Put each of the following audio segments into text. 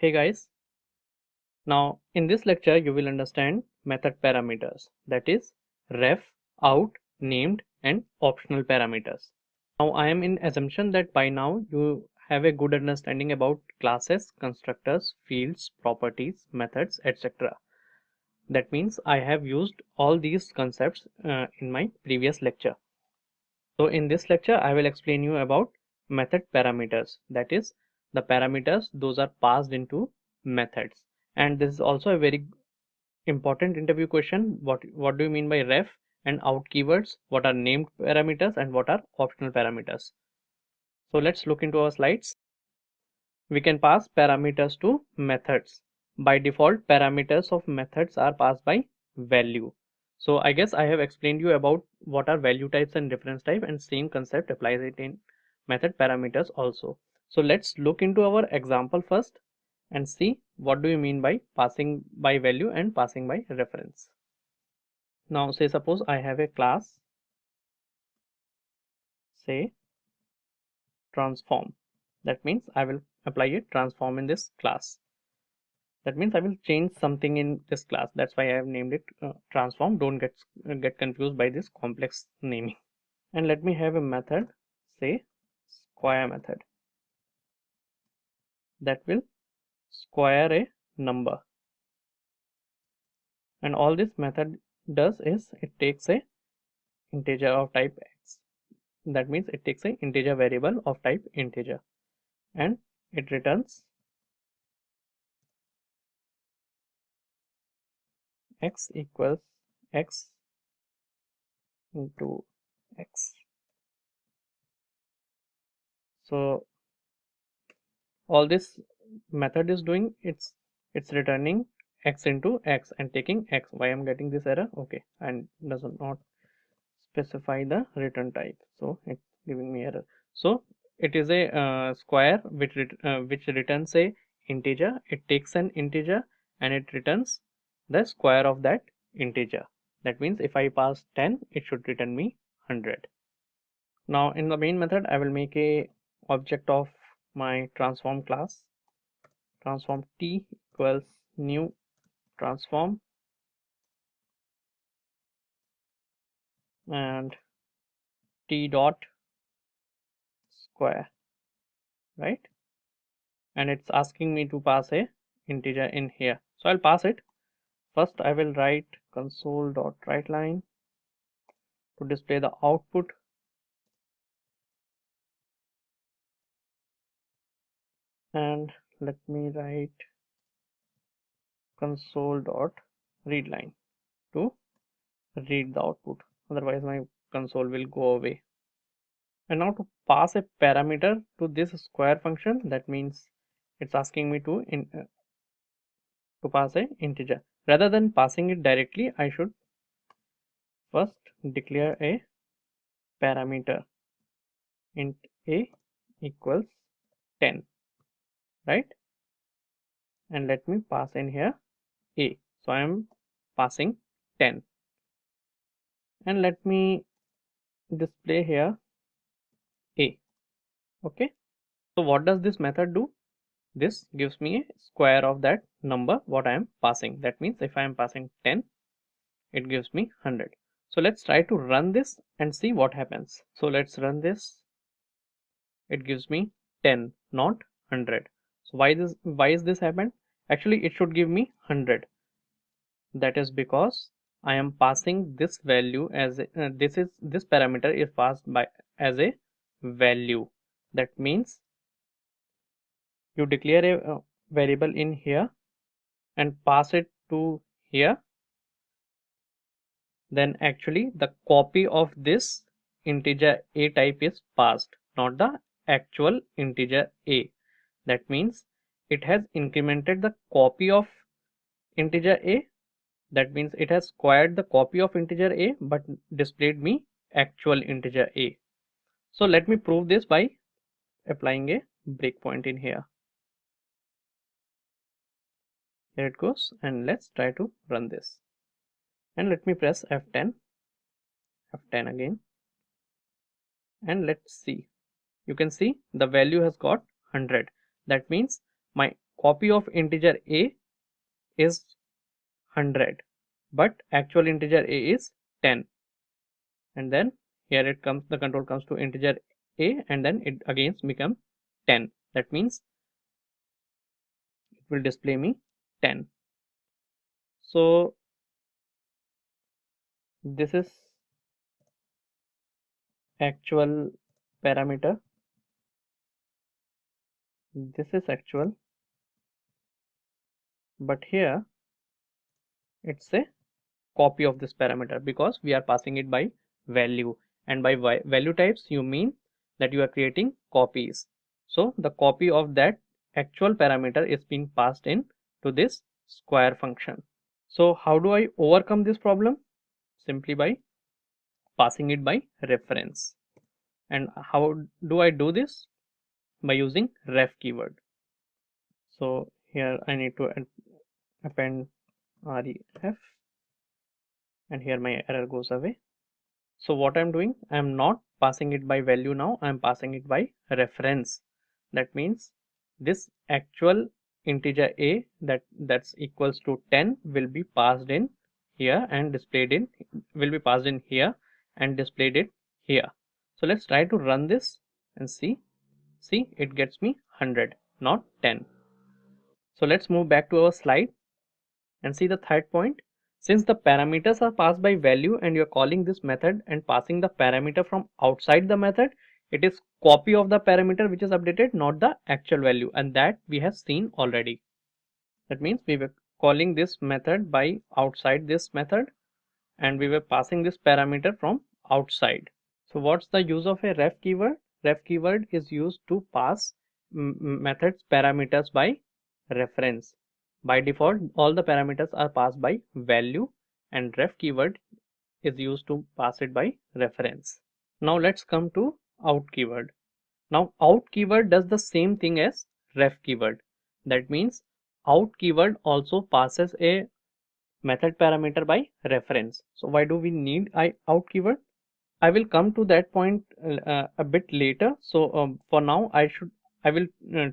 Hey guys, now in this lecture you will understand method parameters, that is ref, out, named and optional parameters. Now I am in assumption that by now you have a good understanding about classes, constructors, fields, properties, methods, etc. That means I have used all these concepts in my previous lecture. So in this lecture I will explain you about method parameters, that is the parameters those are passed into methods. And this is also a very important interview question. What do you mean by ref and out keywords? What are named parameters and what are optional parameters? So let's look into our slides. We can pass parameters to methods. By default, parameters of methods are passed by value. So I guess I have explained you about what are value types and reference type, and same concept applies it in method parameters also. So let's look into our example first and see what do you mean by passing by value and passing by reference. Now say suppose I have a class, say transform. That means I will apply a transform in this class. That means I will change something in this class. That's why I have named it transform. Don't get confused by this complex naming. And let me have a method, say square method, that will square a number. And all this method does is it takes a integer of type x. That means it takes a integer variable of type integer and it returns x equals x into x. So all this method is doing, it's returning x into x and taking x. Why I'm getting this error? Okay, and does not specify the return type, so it's giving me error. So it is a square which returns a integer. It takes an integer and it returns the square of that integer. That means if I pass 10, it should return me 100. Now in the main method I will make a object of my transform class. Transform t equals new transform and t dot square, right? And it's asking me to pass a integer in here, so I'll pass it. First I will write console dot write line to display the output, and let me write console dot read line to read the output, otherwise my console will go away. And now to pass a parameter to this square function, that means it's asking me to pass a integer. Rather than passing it directly, I should first declare a parameter int a equals 10, right? And let me pass in here a. So I am passing 10, and let me display here a. Okay, so what does this method do? This gives me a square of that number what I am passing. That means if I am passing 10, it gives me 100. So let's try to run this and see what happens. So let's run this. It gives me 10, not 100. So why is this happened? Actually it should give me 100. That is because I am passing this value as a, this parameter is passed by as a value. That means you declare a variable in here and pass it to here, then actually the copy of this integer a type is passed, not the actual integer a. That means it has incremented the copy of integer a. That means it has squared the copy of integer a but displayed me actual integer a. So let me prove this by applying a breakpoint in here. Here it goes, and let's try to run this. And let me press F10 again, and let's see. You can see the value has got 100. That means my copy of integer a is 100, but actual integer a is 10. And then here it comes, the control comes to integer a, and then it again becomes 10. That means it will display me 10. So this is actual parameter, this is actual, but here it's a copy of this parameter because we are passing it by value, and by value types you mean that you are creating copies. So the copy of that actual parameter is being passed in to this square function. So how do I overcome this problem? Simply by passing it by reference. And how do I do this? By using ref keyword. So here I need to append ref, and here my error goes away. So what I'm doing, I'm not passing it by value now, I'm passing it by reference. That means this actual integer a that's equals to 10 will be passed in here and displayed in, will be passed in here and displayed it here. So let's try to run this and see it gets me 100, not 10. So let's move back to our slide and see the third point. Since the parameters are passed by value and you're calling this method and passing the parameter from outside the method, it is copy of the parameter which is updated, not the actual value, and that we have seen already. That means we were calling this method by outside this method and we were passing this parameter from outside. So what's the use of a ref keyword? Ref keyword is used to pass methods parameters by reference. By default, all the parameters are passed by value, and ref keyword is used to pass it by reference. Now let's come to out keyword. Now out keyword does the same thing as ref keyword. That means out keyword also passes a method parameter by reference. So why do we need out keyword? I will come to that point a bit later. So for now I will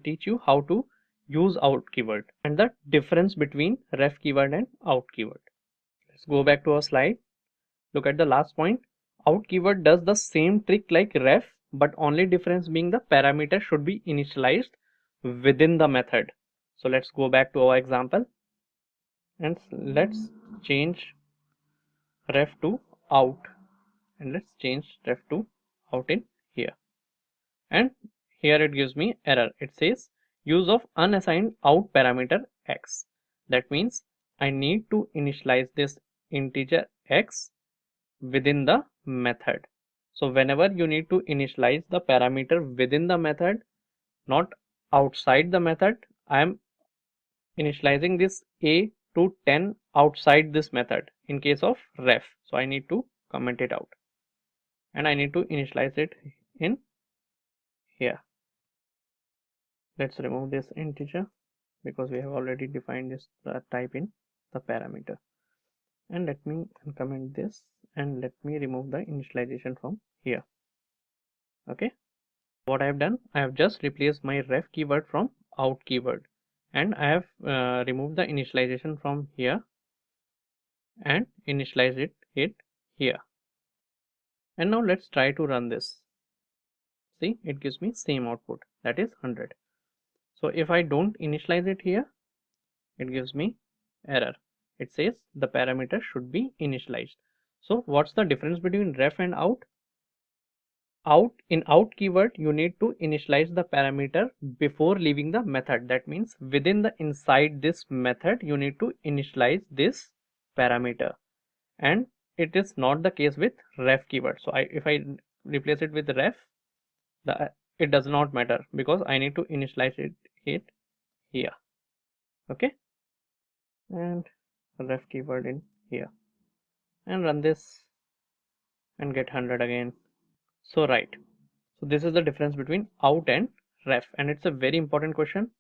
teach you how to use out keyword and the difference between ref keyword and out keyword. Let's go back to our slide. Look at the last point. Out keyword does the same trick like ref, but only difference being the parameter should be initialized within the method. So let's go back to our example and let's change ref to out, and let's change ref to out in here. And here it gives me error. It says use of unassigned out parameter x. That means I need to initialize this integer x within the method. So whenever you need to initialize the parameter within the method, not outside the method, I am initializing this a to 10 outside this method in case of ref. So I need to comment it out and I need to initialize it in here. Let's remove this integer because we have already defined this type in the parameter. And let me uncomment this and let me remove the initialization from here. Okay, what I have done, I have just replaced my ref keyword from out keyword, and I have removed the initialization from here and initialize it here. And now let's try to run this. See, it gives me same output, that is 100. So if I don't initialize it here, it gives me error. It says the parameter should be initialized. So what's the difference between ref and out? In out keyword you need to initialize the parameter before leaving the method. That means within the inside this method you need to initialize this parameter, and it is not the case with ref keyword. So if I replace it with ref, it does not matter because I need to initialize it here. Okay, and ref keyword in here and run this and get 100 again. So right, so this is the difference between out and ref, and it's a very important question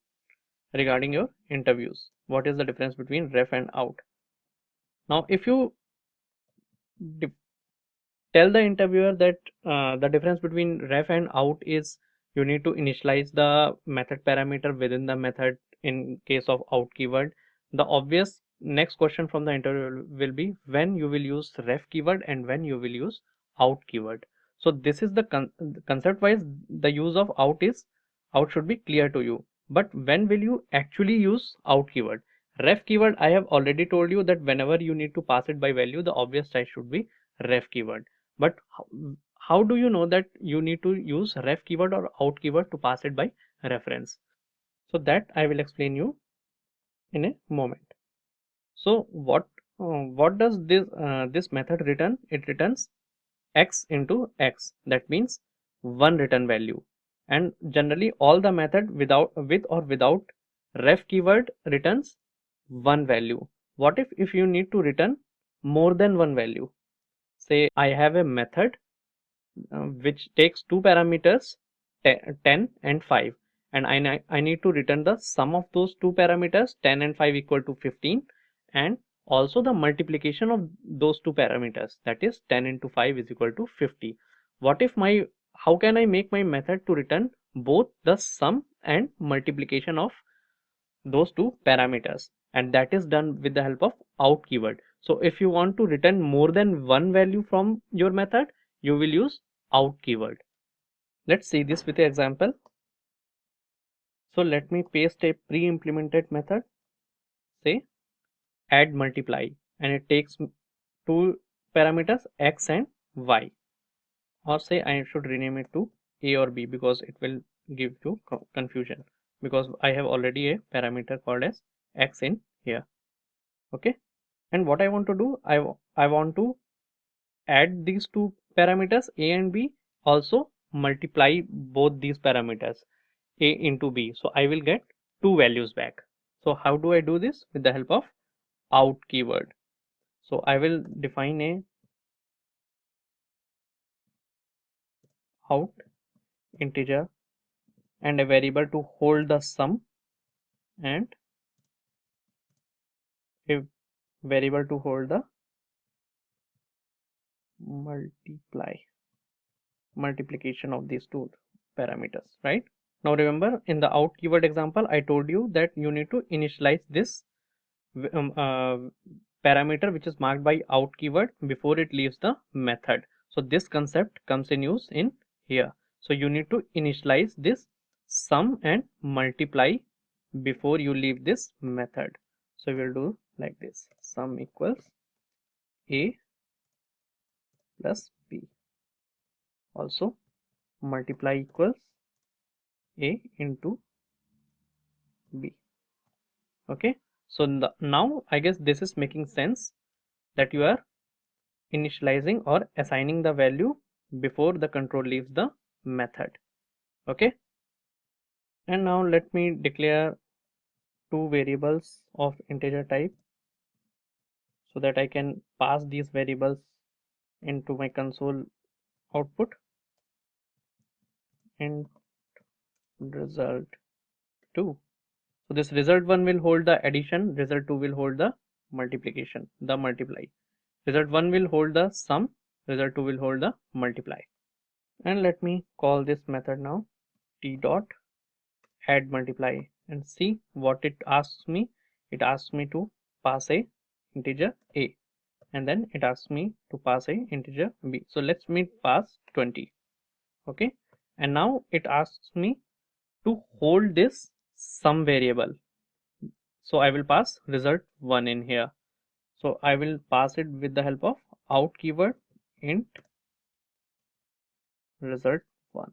regarding your interviews. What is the difference between ref and out? Now if you tell the interviewer that the difference between ref and out is you need to initialize the method parameter within the method in case of out keyword. The obvious next question from the interview will be when you will use ref keyword and when you will use out keyword. So this is the concept wise, the use of out should be clear to you. But when will you actually use out keyword? Ref keyword, I have already told you that whenever you need to pass it by value, the obvious choice should be ref keyword. But how do you know that you need to use ref keyword or out keyword to pass it by reference? So that I will explain you in a moment. So what does this method return? It returns x into x. That means one return value. And generally all the method with or without ref keyword returns one value. What if you need to return more than one value? Say I have a method which takes two parameters 10 and 5, and I need to return the sum of those two parameters 10 and 5 equal to 15, and also the multiplication of those two parameters, that is 10 into 5 is equal to 50. How can I make my method to return both the sum and multiplication of those two parameters? And that is done with the help of out keyword. So if you want to return more than one value from your method, you will use out keyword. Let's see this with an example. So let me paste a pre-implemented method, say add multiply, and it takes two parameters x and y, or say I should rename it to a or b because it will give you confusion, because I have already a parameter called as x in here. Okay, and what I want to do, I want to add these two parameters a and b, also multiply both these parameters a into b, so I will get two values back. So how do I do this? With the help of out keyword. So I will define a out integer and a variable to hold the sum and a variable to hold the multiplication of these two parameters, right? Now remember, in the out keyword example I told you that you need to initialize this parameter which is marked by out keyword before it leaves the method. So this concept comes in use in here. So you need to initialize this sum and multiply before you leave this method. So we'll do like this: sum equals a plus b, also multiply equals a into b. Okay, so now I guess this is making sense, that you are initializing or assigning the value before the control leaves the method. Okay, and now let me declare two variables of integer type so that I can pass these variables into my console output. And result 2, so this result 1 will hold the addition, result 2 will hold the multiplication, the multiply. Result 1 will hold the sum, result 2 will hold the multiply. And let me call this method now t dot add multiply and see what it asks me. It asks me to pass a integer a, and then it asks me to pass a integer b. So let me pass 20. Okay, and now it asks me to hold this sum variable, so I will pass result 1 in here. So I will pass it with the help of out keyword int result 1.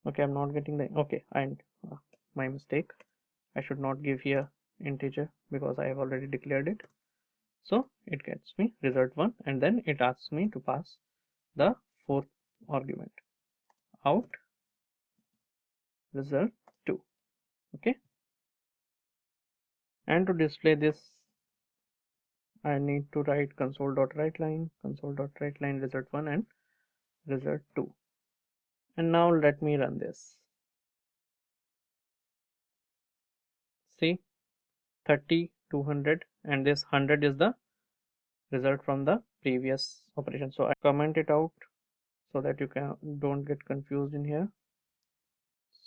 Okay, I'm not getting the and my mistake, I should not give here integer because I have already declared it. So it gets me result 1, and then it asks me to pass the fourth argument, out result 2. Okay, and to display this I need to write console.writeLine result 1 and result 2. And now let me run this. See, 30, 200, and this 100 is the result from the previous operation. So I comment it out so that you don't get confused in here.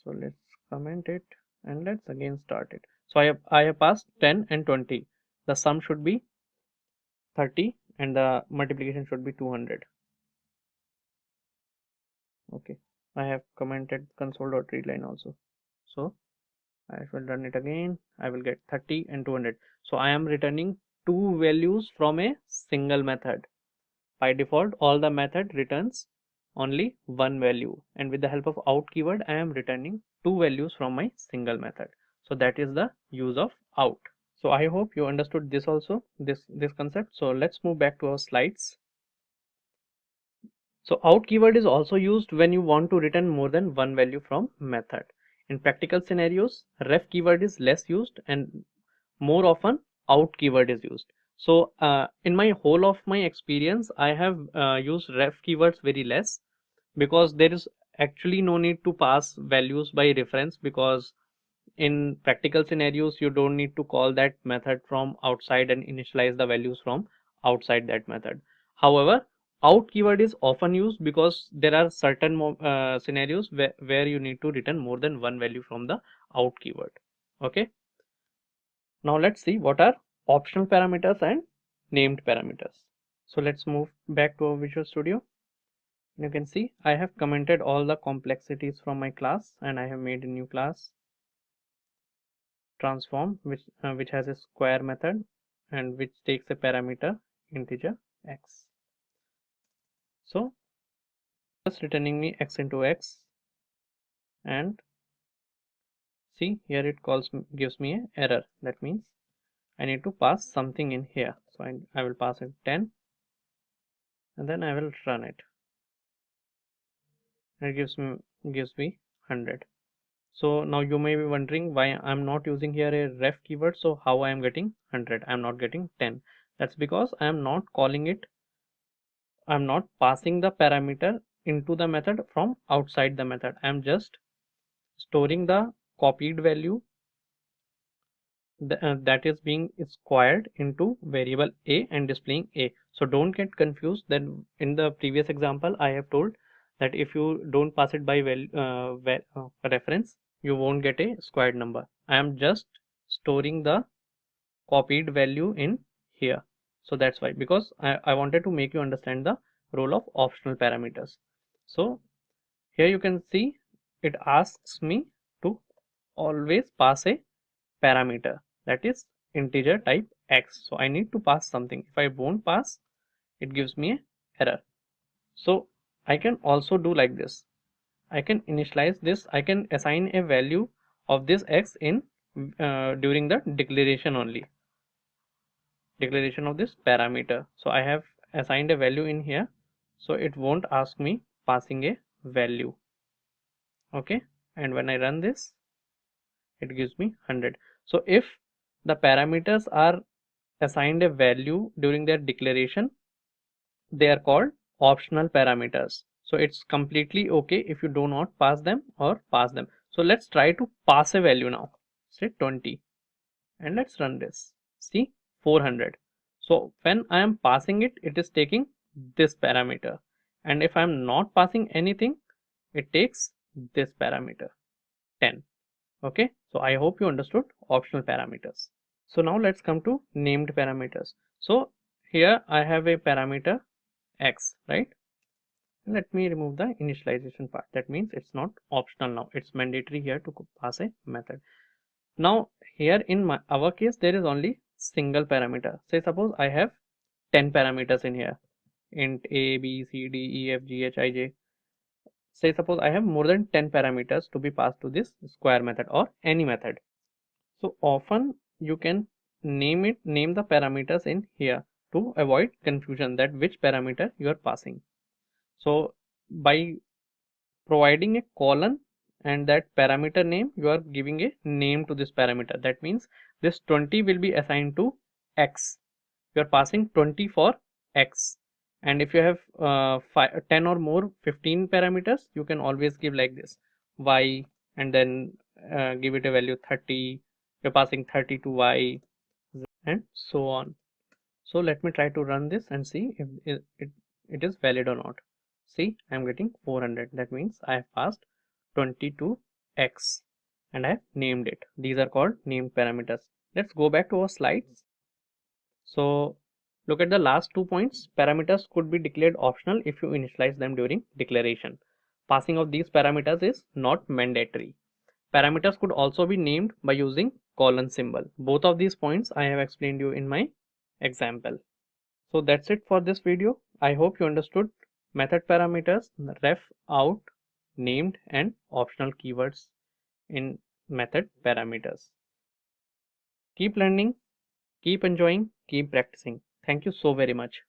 So let's comment it. and let's again start it. So I have passed 10 and 20. The sum should be 30 and the multiplication should be 200. Okay, I have commented console.readline also. So I will run it again. I will get 30 and 200. So I am returning two values from a single method. By default, all the method returns only one value, and with the help of out keyword, I am returning two values from my single method. So that is the use of out. So I hope you understood this also, this concept. So let's move back to our slides. So out keyword is also used when you want to return more than one value from method. In practical scenarios, ref keyword is less used and more often out keyword is used. So in my whole of my experience, I have used ref keywords very less, because there is actually no need to pass values by reference, because in practical scenarios you don't need to call that method from outside and initialize the values from outside that method. However, out keyword is often used because there are certain scenarios where you need to return more than one value from the out keyword. Okay, now let's see what are optional parameters and named parameters. So let's move back to our Visual Studio. You can see I have commented all the complexities from my class, and I have made a new class transform which has a square method and which takes a parameter integer x. So just returning me x into x, and see here it gives me a error. That means I need to pass something in here. So I will pass it 10 and then I will run it. It gives me 100. So now you may be wondering why I'm not using here a ref keyword. So how I am getting 100? I'm not getting 10. That's because I am not calling it. I'm not passing the parameter into the method from outside the method. I'm just storing the copied value that is being squared into variable a and displaying a. So don't get confused that in the previous example I have told that if you don't pass it by reference, you won't get a squared number. I am just storing the copied value in here. So that's why, because I wanted to make you understand the role of optional parameters. So here you can see it asks me to always pass a parameter, that is integer type x. So I need to pass something. If I won't pass, it gives me a error. So I can also do like this. I can initialize this. I can assign a value of this x in during the declaration only. Declaration of this parameter. So I have assigned a value in here. So it won't ask me passing a value. Okay. And when I run this, it gives me 100. So if the parameters are assigned a value during their declaration, they are called optional parameters. So it's completely okay if you do not pass them or pass them. So let's try to pass a value now, say 20, and let's run this. See, 400. So when I am passing it, it is taking this parameter, and if I am not passing anything, it takes this parameter 10. Okay, so I hope you understood optional parameters. So now let's come to named parameters. So here I have a parameter x, right? Let me remove the initialization part. That means it's not optional now. It's mandatory here to pass a method. Now here in our case, there is only single parameter. Say suppose I have 10 parameters in here. Int a, b, c, d, e, f, g, h, I, j. Say suppose I have more than 10 parameters to be passed to this square method or any method. So often you can name the parameters in here to avoid confusion that which parameter you are passing. So by providing a colon and that parameter name, you are giving a name to this parameter. That means this 20 will be assigned to x. You are passing 20 for x. And if you have 10 or more 15 parameters, you can always give like this y, and then give it a value 30. You're passing 30 to y, and so on. So let me try to run this and see if it is valid or not. See, I'm getting 400. That means I have passed 20 to x. and I have named it. These are called named parameters. Let's go back to our slides. So look at the last 2 points. Parameters could be declared optional if you initialize them during declaration. Passing of these parameters is not mandatory. Parameters could also be named by using colon symbol. Both of these points I have explained you in my example. So that's it for this video. I hope you understood method parameters, ref, out, named and optional keywords in method parameters. Keep learning, keep enjoying, keep practicing. Thank you so very much.